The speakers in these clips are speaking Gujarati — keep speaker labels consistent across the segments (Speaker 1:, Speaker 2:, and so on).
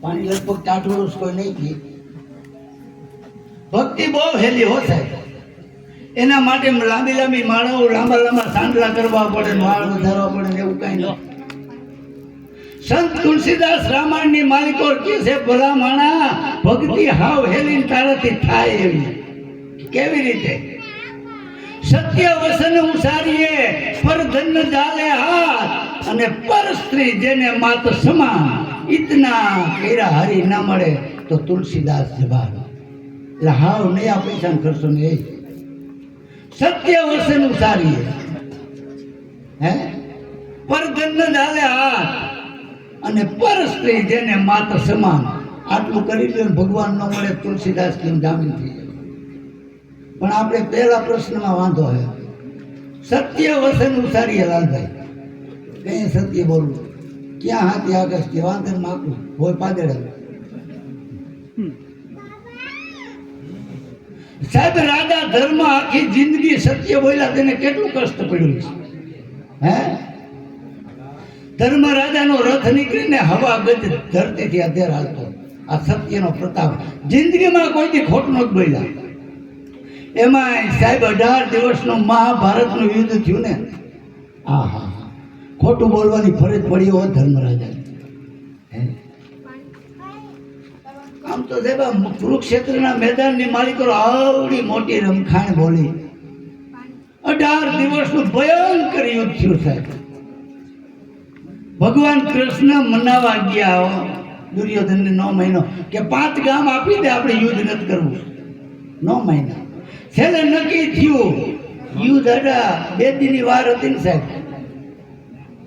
Speaker 1: પાણી લગભગ ટાઢું કોઈ નહીં પીએ. ભક્તિ બહુ હેલી હો સાહેબ. એના માટે લાંબી લાંબી માળાઓ, લાંબા લાંબા સાંડલા કરવા પડે, વાળ વધારવા પડે, એવું કઈ નહીં. સંત તુલસીદાસ રામાયણની માલિકો કે છે, ભલા માણા ભક્તિ હાવ હેલી તારાથી થાય એવી. કેવી રીતે? સત્ય વસન ઉસારીએ, પર ધન જાલે હાથ, અને પર સ્ત્રી જેને માત સમાન, ઇતના કેરા હરી ના મળે તો તુલસીદાસ જવાબ. એટલે હાવ નયા પૈસા કરશો ને એ સત્ય વસન ઉસારીએ, હે પર ધન જાલે હાથ, અને પર સ્ત્રી જેને માત સમાન. આટલું કરી લે ભગવાન ન મળે તુલસીદાસ કેમ જામીન થઈ જાય. પણ આપણે પહેલા પ્રશ્નમાં વાંધો હે, સત્ય વસન ઉસારીએ. લાલભાઈ કઈ સત્ય બોલવું, ક્યાં હાથી આગળ કે વાંધન માગું હોય પાદળ. સાહેબ રાજા ધર્મ આખી જિંદગી સત્ય બોલ્યા, તેને કેટલું કષ્ટ પડ્યું છે. હે ધર્મ રાજાનો રથ નીકળીને હવા ગજ ધરતીથી અધેર હાલતો. આ સત્યનો પ્રતાપ. જિંદગીમાં કોઈથી ખોટ નહોતું બોલ્યા. એમાં સાહેબ 18 દિવસનું મહાભારતનું યુદ્ધ થયું ને. હા, ખોટું બોલવાની ફરજ પડી હોય ધર્મરાજા. આમ તો સાહેબ કુરુક્ષેત્રના મેદાનની માલિકો આવડી મોટી રમખાણ બોલી. 18 દિવસનું ભયંકર યુદ્ધ થયું સાહેબ. ભગવાન કૃષ્ણ મનાવા ગયા દુર્યોધનને 9 મહિનો કે 5 ગામ આપી દે, આપણે યુદ્ધ નથી કરવું. 9 મહિના છેલ્લે નક્કી થયું. યુદ્ધ આડા 2 દિનની વાર હતી ને સાહેબ.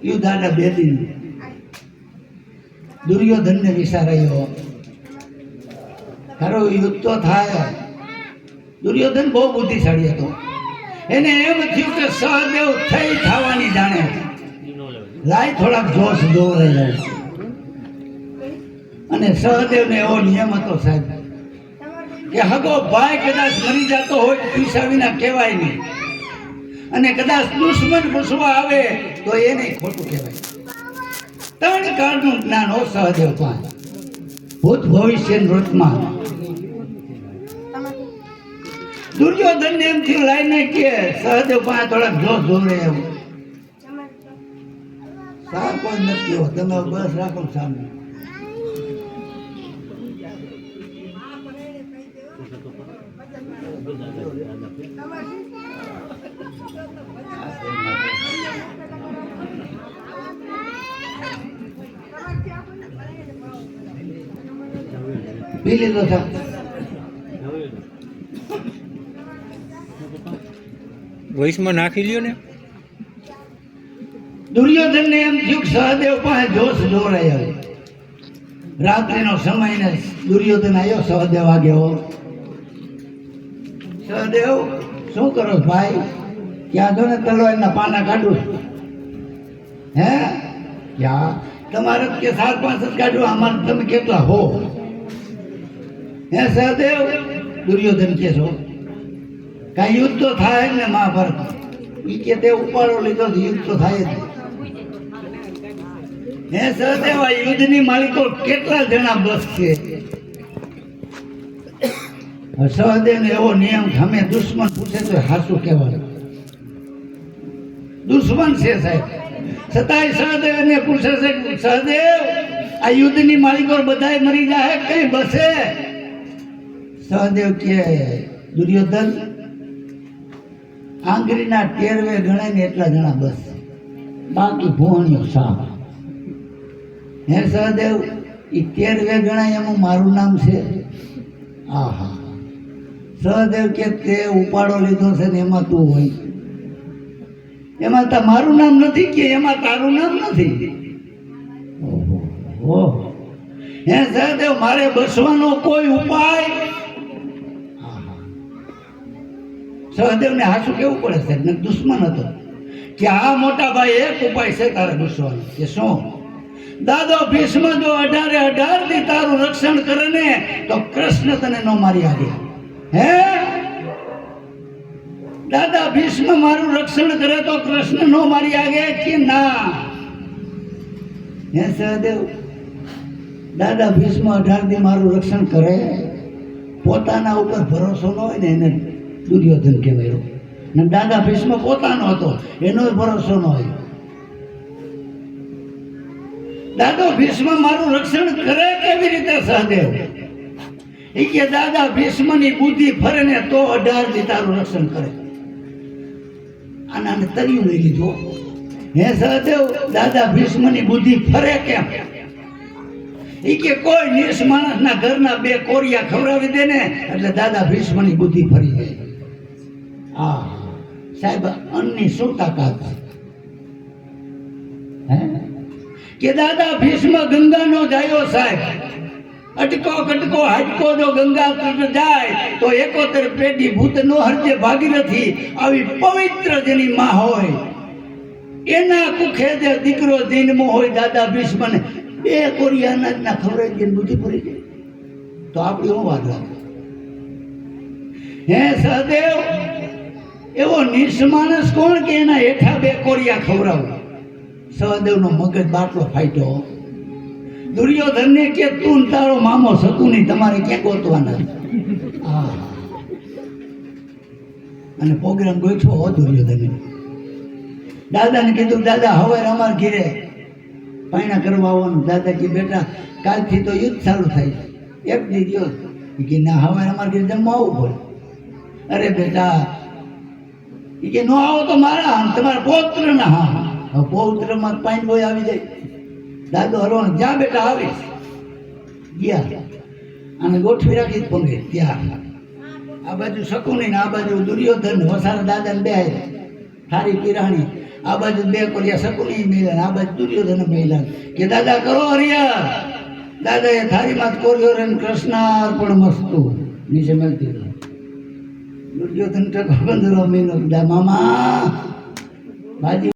Speaker 1: યુદ્ધ આડા 2 દિન. દુર્યોધનને વિચાર આવ્યો, ખરો યુદ્ધ તો થાય. દુર્યોધન બહુ બુદ્ધિશાળી હતો. એને એમ થયું કે સહદેવ થઈ થવાની જાણે, લાય થોડાક જોશ દોરાઈ જાય. અને સહદેવને એવો નિયમ હતો સાહેબ કે હગો ભાઈ કદાચ મરી જતો હોય પૈસા વિના કહેવાય નહીં, અને કદાચ દુશ્મન પૂછવા આવે તો એને ખોટું કહેવાય. 3 કાળનું જ્ઞાન હો સહદેવ પાસે, ભૂત ભવિષ્ય વર્તમાન. દુર્યોધન ને એમ થયું લાઈને કે સહદેવ પાસે થોડાક જોશ દોરે એવું. સાર કોઈ નથી હો, તમે બસ રાખો સામે. પી લીધો સાહેબ.
Speaker 2: વૈશમાં નાખી લ્યો ને.
Speaker 1: દુર્યોધન ને એમ થયું સહદેવ પાસે જોશ જોરાય. રાત્રિનો સમય ને દુર્યોધન આવ્યો સહદેવ આગેવો. સહદેવ શું કરો ભાઈ? ક્યાં જો ને તલવારના પાના કાઢું. હે ક્યાં તમારે કે 4-5 જ કાઢું, અમારે તમે કેટલા હો? હે સહદેવ? દુર્યોધન કે છો કાંઈ યુદ્ધ તો થાય ને મહાભારત. એ કે તે ઉપાડો લીધો યુદ્ધ તો થાય જ. હે સહદેવ, આ યુદ્ધની માલિકો કેટલા જણા બસ છે? સહદેવને એવો નિયમ, અમે દુશ્મન પૂછે તો હાસું કહેવાય. દુશ્મન છે સાહેબ, છતાંય સહદેવ એને પૂછે છે, સહદેવ આ યુદ્ધની માલિકો બધાય મરી જાય, કઈ બસે? સહદેવ કે દુર્યોધન આંગળીના ટેરવે ગણાય ને એટલા જણા બસ, બાકી ભોણિયો સાપ. હે સહદેવ, એ ટેરવે ગણાય એમાં મારું નામ છે. આહા. સહદેવ કે તે ઉપાડો લીધો છે ને એમાં તું હોય, એમાં મારું નામ નથી કે એમાં તારું નામ નથી. ઓહો. હે સહદેવ, મારે બસવાનો કોઈ ઉપાય? સહદેવને હાસું કેવું પડે છે ને, દુશ્મન હતો કે આ મોટા ભાઈ એક ઉપાય છે તારે બસવાનો. કે શું? દાદો ભીષ્મ જો 18 થી તારું રક્ષણ કરે ને તો કૃષ્ણ તને ન મારી આગે. હે દાદા ભીષ્મ મારું રક્ષણ કરે તો કૃષ્ણ નો મારી આગે કે ના? હે સહદેવ, દાદા ભીષ્મ 18 દી મારું રક્ષણ કરે. પોતાના ઉપર ભરોસો ન હોય ને એને દુર્યોધન કહેવાય. ને દાદા ભીષ્મ પોતાનો હતો, એનો ભરોસો ન હોય. દાદો ભીષ્મ મારું રક્ષણ કરે કેવી રીતે સહદેવ? એ કે દાદા ભીષ્મની બુદ્ધિ ફરે ને તો 18 દી તારું રક્ષણ કરે. આનાને તર્યું લઈ લીધો. હે સહદેવ, દાદા ભીષ્મની બુદ્ધિ ફરે કેમ? એ કે કોઈ નિશ માણસના ઘરના 2 કોરિયા ખવડાવી દે ને એટલે દાદા ભીષ્મની બુદ્ધિ ફરી જાય. આ સાહેબ અન્નની શું તાકાત હે? કે દાદા ભીષ્મ ગંગાનો જાયો સાહેબ. અટકો કટકો હાટકો જો ગંગા તટ જાય તો 71 પેઢી ભૂતનો હરજે ભાગીરથી આવી પવિત્ર જેની માં હોય એના કુખે જે દીકરો જન્મો હોય દાદા ભીષ્મને 2 કોરિયા અનાજના ખવડાવી દે બુદ્ધિ ફરી જાય તો આપણી શું વાત રાખે? હે સહદેવ, એવો નિષ્માણસ કોણ કે એના હેઠા 2 કોરિયા ખવડાવું? સહદેવનો મગજ બાટલો ફાટ્યો. દુર્યોધનને કે તું ને તારો મામો શકુની તમારે ક્યાં ગોતવાના? અને પ્રોગ્રામ ગોઠવો હો દુર્યોધને. દાદાને કીધું દાદા હવે અમારા ઘીરે પાયણા કરવા આવવાનું. દાદા કે બેટા કાલથી તો યુદ્ધ ચાલુ થાય, 1 દી દ્યો. કે ના હવે અમારા ઘીરે જમવા આવવું પડે. અરે બેટા, એ કે નો આવો તો મારા તમારા પૌત્રના હા પૌત્રમાં પાણી બોય આવી જાય. દાદો હરવાનું જા બેટા આવીશ. ગયા અને ગોઠવી રાખી પંગે ત્યાં. આ બાજુ શકુની ને આ બાજુ દુર્યોધન વસારા દાદાને 2 થારી પીરાણી. આ બાજુ 2 કોરિયા શકુની મેળા, આ બાજુ દુર્યોધન મેળા. કે દાદા કરો હરિયા. દાદા એ થારીમાં કોરિયો રે કૃષ્ણ પણ મસ્તુ નીચે મળતી. દુર્યોધન ટકો બંધરો મેળો. મામા ભાજી